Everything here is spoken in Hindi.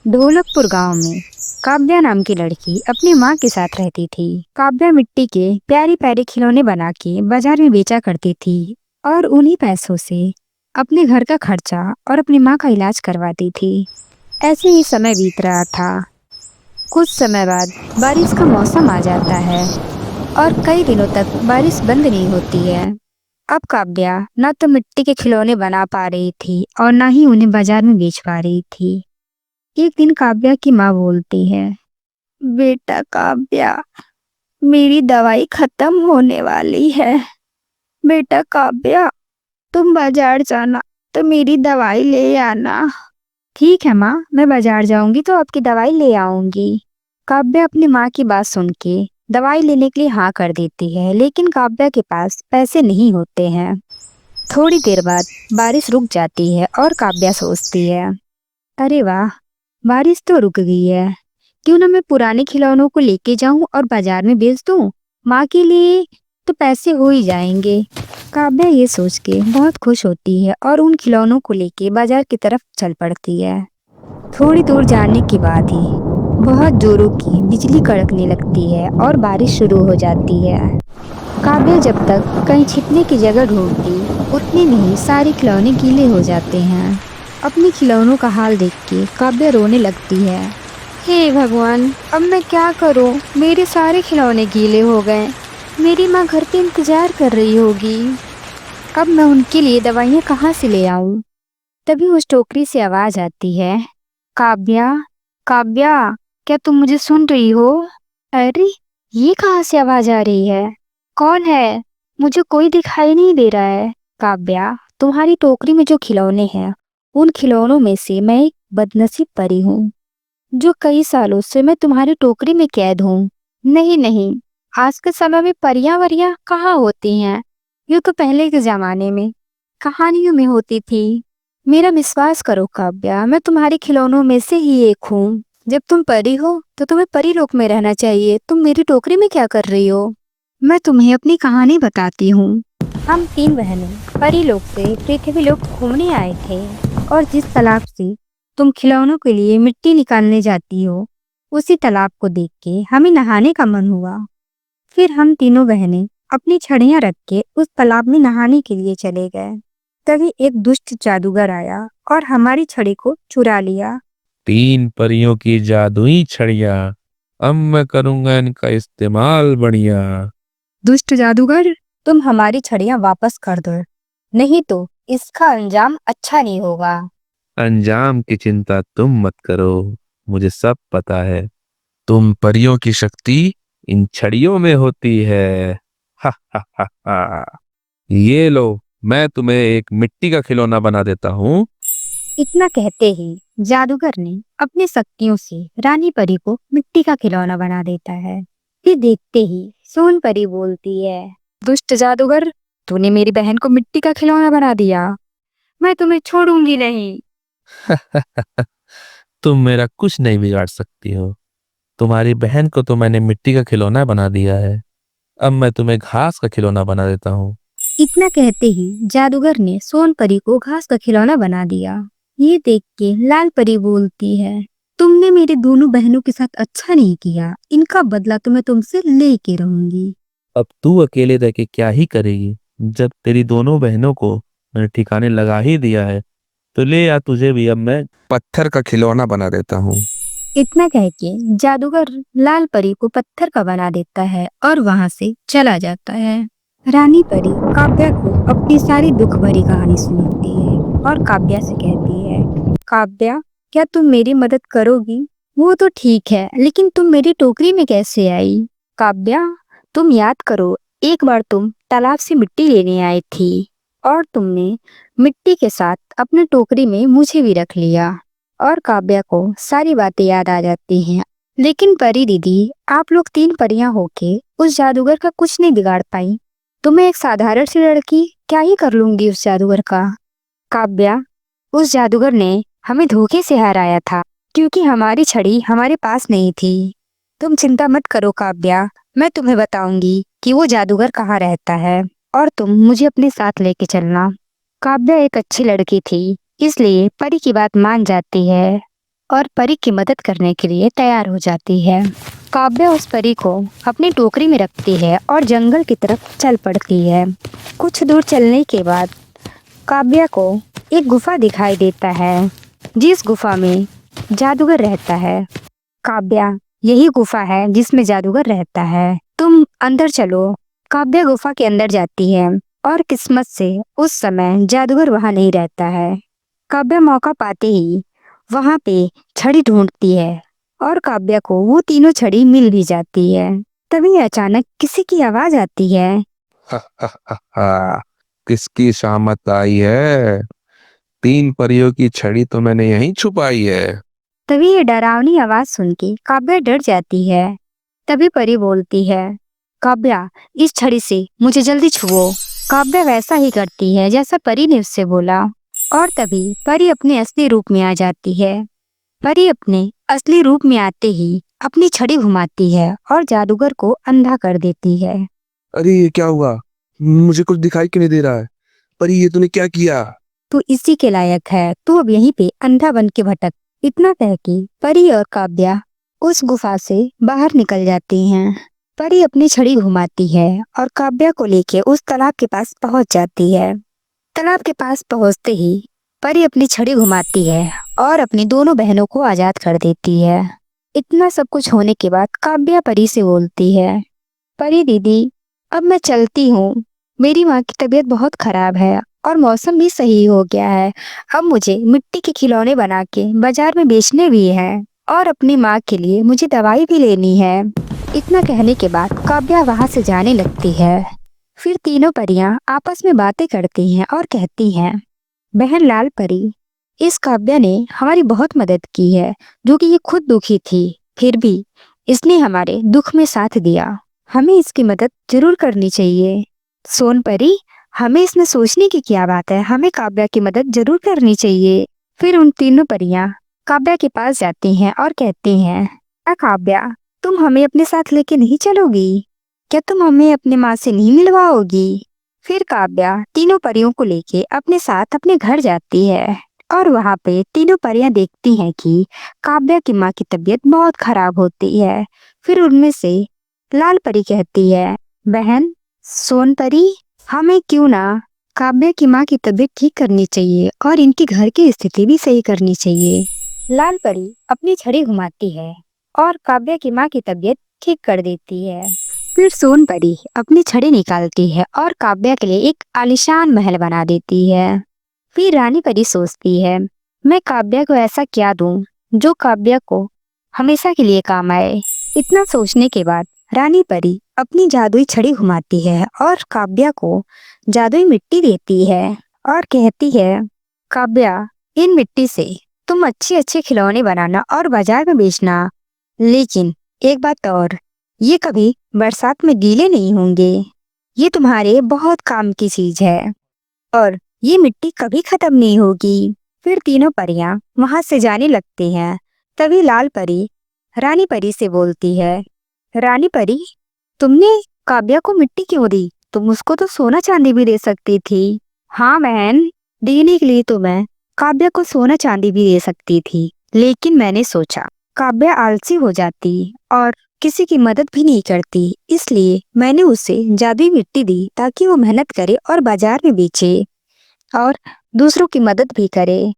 ढोलकपुर गांव में काव्या नाम की लड़की अपनी माँ के साथ रहती थी। काव्या मिट्टी के प्यारे प्यारे खिलौने बना के बाजार में बेचा करती थी और उन्हीं पैसों से अपने घर का खर्चा और अपनी माँ का इलाज करवाती थी। ऐसे ही समय बीत रहा था। कुछ समय बाद बारिश का मौसम आ जाता है और कई दिनों तक बारिश बंद नहीं होती है। अब काव्या न तो मिट्टी के खिलौने बना पा रही थी और न ही उन्हें बाजार में बेच पा रही थी। एक दिन काव्या की माँ बोलती है, बेटा काव्या, मेरी दवाई खत्म होने वाली है। बेटा काव्या, तुम बाजार जाना तो मेरी दवाई ले आना। ठीक है माँ, मैं बाजार जाऊंगी तो आपकी दवाई ले आऊंगी। काव्या अपनी माँ की बात सुन के दवाई लेने के लिए हाँ कर देती है, लेकिन काव्या के पास पैसे नहीं होते हैं। थोड़ी देर बाद बारिश रुक जाती है और काव्या सोचती है, अरे वाह, बारिश तो रुक गई है। क्यों ना मैं पुराने खिलौनों को लेके जाऊं और बाजार में बेच दूं। माँ के लिए तो पैसे हो ही जाएंगे। काव्या ये सोच के बहुत खुश होती है और उन खिलौनों को लेके बाजार की तरफ चल पड़ती है। थोड़ी दूर जाने के बाद ही बहुत जोरों की बिजली कड़कने लगती है और बारिश शुरू हो जाती है। काव्या जब तक कहीं छिपने की जगह ढूंढती, उतने में ही सारे खिलौने गीले हो जाते हैं। अपने खिलौनों का हाल देख के काव्या रोने लगती है। हे भगवान, अब मैं क्या करूं? मेरे सारे खिलौने गीले हो गए। मेरी माँ घर पे इंतजार कर रही होगी। अब मैं उनके लिए दवाइयाँ कहाँ से ले आऊं? तभी उस टोकरी से आवाज आती है, काव्या, काव्या, क्या तुम मुझे सुन रही हो? अरे, ये कहाँ से आवाज आ रही है? कौन है? मुझे कोई दिखाई नहीं दे रहा है। काव्या, तुम्हारी टोकरी में जो खिलौने हैं, उन खिलौनों में से मैं एक बदनसीब परी हूँ, जो कई सालों से मैं तुम्हारी टोकरी में कैद हूँ। नहीं नहीं, आज के समय में परियां वरियां कहाँ होती हैं? ये तो पहले के जमाने में कहानियों में होती थी। मेरा विश्वास करो काव्या, मैं तुम्हारे खिलौनों में से ही एक हूँ। जब तुम परी हो तो तुम्हें परी लोक में रहना चाहिए। तुम मेरी टोकरी में क्या कर रही हो? मैं तुम्हें अपनी कहानी बताती हूँ। हम तीन बहनें परी लोक से पृथ्वी लोक घूमने आए थे और जिस तालाब से तुम खिलौनों के लिए मिट्टी निकालने जाती हो, उसी तालाब को देख के हमें नहाने का मन हुआ। फिर हम तीनों बहनें अपनी छड़ियां रख के उस तालाब में नहाने के लिए चले गए। तभी एक दुष्ट जादूगर आया और हमारी छड़ी को चुरा लिया। तीन परियों की जादुई छड़ियां, अब मैं करूंगा इनका इस्तेमाल बढ़िया। दुष्ट जादूगर, तुम हमारी छड़ियां वापस कर दो, नहीं तो इसका अंजाम अच्छा नहीं होगा। अंजाम की चिंता तुम मत करो, मुझे सब पता है। तुम परियों की शक्ति इन छड़ियों में होती है। हा हा हा हा। ये लो, मैं तुम्हें एक मिट्टी का खिलौना बना देता हूँ। इतना कहते ही जादूगर ने अपनी शक्तियों से रानी परी को मिट्टी का खिलौना बना देता है। फिर देखते ही सोन परी बोलती है, दुष्ट जादूगर, तूने मेरी बहन को मिट्टी का खिलौना बना दिया। मैं तुम्हें छोड़ूंगी नहीं। तुम मेरा कुछ नहीं बिगाड़ सकती हो। तुम्हारी बहन को तो मैंने मिट्टी का खिलौना बना दिया है, अब मैं तुम्हें घास का खिलौना बना देता हूँ। इतना कहते ही जादूगर ने सोन परी को घास का खिलौना बना दिया। ये देख के लाल परी बोलती है, तुमने मेरी दोनों बहनों के साथ अच्छा नहीं किया, इनका बदला तो मैं तुमसे लेके रहूंगी। अब तू अकेले रह के क्या ही करेगी? जब तेरी दोनों बहनों को मैंने ठिकाने लगा ही दिया है, तो ले या तुझे भी अब मैं पत्थर का खिलौना बना देता हूँ। इतना कह के जादूगर लाल परी को पत्थर का बना देता है और वहां से चला जाता है। रानी परी काव्या को अपनी सारी दुख भरी कहानी सुनाती है और काव्या से कहती है, काव्या, क्या तुम मेरी मदद करोगी? वो तो ठीक है, लेकिन तुम मेरी टोकरी में कैसे आई? काव्या, तुम याद करो, एक बार तुम तालाब से मिट्टी लेने आई थी और तुमने मिट्टी के साथ अपनी टोकरी में मुझे भी रख लिया। और काव्या को सारी बातें याद आ जाती हैं। लेकिन परी दीदी, आप लोग तीन परियां होके उस जादूगर का कुछ नहीं बिगाड़ पाई, तो मैं एक साधारण सी लड़की क्या ही कर लूंगी उस जादूगर का? काव्या, उस जादूगर ने हमें धोखे से हराया था, क्योंकि हमारी छड़ी हमारे पास नहीं थी। तुम चिंता मत करो काव्या, मैं तुम्हें बताऊंगी कि वो जादूगर कहाँ रहता है और तुम मुझे अपने साथ लेके चलना। काव्या एक अच्छी लड़की थी, इसलिए परी की बात मान जाती है। और परी की मदद करने के लिए तैयार हो जाती है। काव्या उस परी को अपनी टोकरी में रखती है और जंगल की तरफ चल पड़ती है। कुछ दूर चलने के बाद काव्या को एक गुफा दिखाई देता है, जिस गुफा में जादूगर रहता है। काव्या, यही गुफा है जिसमें जादूगर रहता है, तुम अंदर चलो। काव्या गुफा के अंदर जाती है और किस्मत से उस समय जादूगर वहां नहीं रहता है। काव्या मौका पाते ही वहां पे छड़ी ढूंढती है और काव्या को वो तीनों छड़ी मिल भी जाती है। तभी अचानक किसी की आवाज आती है। हा हा हा हा, किसकी शामत आई है? 3 परियों की छड़ी तो मैंने यहीं छुपाई है। तभी ये डरावनी आवाज सुन के काव्या डर जाती है। तभी परी बोलती है, काव्या, इस छड़ी से मुझे जल्दी छुओ। काव्या वैसा ही करती है जैसा परी ने उससे बोला और तभी परी अपने असली रूप में आ जाती है। परी अपने असली रूप में आते ही अपनी छड़ी घुमाती है और जादूगर को अंधा कर देती है। अरे ये क्या हुआ? मुझे कुछ दिखाई क्यों नहीं दे रहा है? परी ये तूने क्या किया? तू इसी के लायक है, तू अब यहीं पे अंधा बन के भटक। इतना कह के परी और काव्या उस गुफा से बाहर निकल जाती हैं। परी अपनी छड़ी घुमाती है और काव्या को लेके उस तालाब के पास पहुंच जाती है। तालाब के पास पहुंचते ही परी अपनी छड़ी घुमाती है और अपनी दोनों बहनों को आजाद कर देती है। इतना सब कुछ होने के बाद काव्या परी से बोलती है, परी दीदी, अब मैं चलती हूँ। मेरी माँ की तबीयत बहुत खराब है और मौसम भी सही हो गया है। अब मुझे मिट्टी के खिलौने बना के बाजार में बेचने भी हैं और अपनी माँ के लिए मुझे दवाई भी लेनी है। इतना कहने के बाद काव्या वहाँ से जाने लगती है। फिर तीनों परियां आपस में बातें करती हैं और कहती हैं, बहन लाल परी, इस काव्या ने हमारी बहुत मदद की है, जो कि ये खुद दुखी थी, फिर भी इसने हमारे दुख में साथ दिया। हमें इसकी मदद जरूर करनी चाहिए। सोन परी, हमें इसमें सोचने की क्या बात है, हमें काव्या की मदद जरूर करनी चाहिए। फिर उन तीनों परियां काव्या के पास जाती हैं और कहती हैं, काव्या, तुम हमें अपने साथ लेके नहीं चलोगी? क्या तुम हमें अपने माँ से नहीं मिलवाओगी? फिर काव्या तीनों परियों को लेके अपने साथ अपने घर जाती है और वहाँ पे तीनों परियां देखती हैं कि काव्या की माँ की तबीयत बहुत खराब होती है। फिर उनमें से लाल परी कहती है, बहन सोन परी, हमें क्यों ना काव्या की माँ की तबीयत ठीक करनी चाहिए और इनकी घर की स्थिति भी सही करनी चाहिए। लाल परी अपनी छड़ी घुमाती है और काव्या की माँ की तबीयत ठीक कर देती है। फिर सोन परी अपनी छड़ी निकालती है और काव्या के लिए एक आलीशान महल बना देती है। फिर रानी परी सोचती है, मैं काव्या को ऐसा क्या दूं जो काव्या को हमेशा के लिए काम आए। इतना सोचने के बाद रानी परी अपनी जादुई छड़ी घुमाती है और काव्या को जादुई मिट्टी देती है और कहती है, काव्या, इन मिट्टी से तुम अच्छे अच्छे खिलौने बनाना और बाजार में बेचना, लेकिन एक बात और, ये कभी बरसात में गीले नहीं होंगे। ये तुम्हारे बहुत काम की चीज है और ये मिट्टी कभी खत्म नहीं होगी। फिर तीनों परियां वहां से जाने लगती हैं। तभी लाल परी रानी परी से बोलती है, रानी परी, तुमने काव्या को मिट्टी क्यों दी? तुम उसको तो सोना चांदी भी दे सकती थी। हाँ बहन, देने के लिए तो मैं काव्या को सोना चांदी भी दे सकती थी, लेकिन मैंने सोचा काव्या आलसी हो जाती और किसी की मदद भी नहीं करती, इसलिए मैंने उसे जादुई मिट्टी दी ताकि वो मेहनत करे और बाजार में बेचे और दूसरों की मदद भी करे।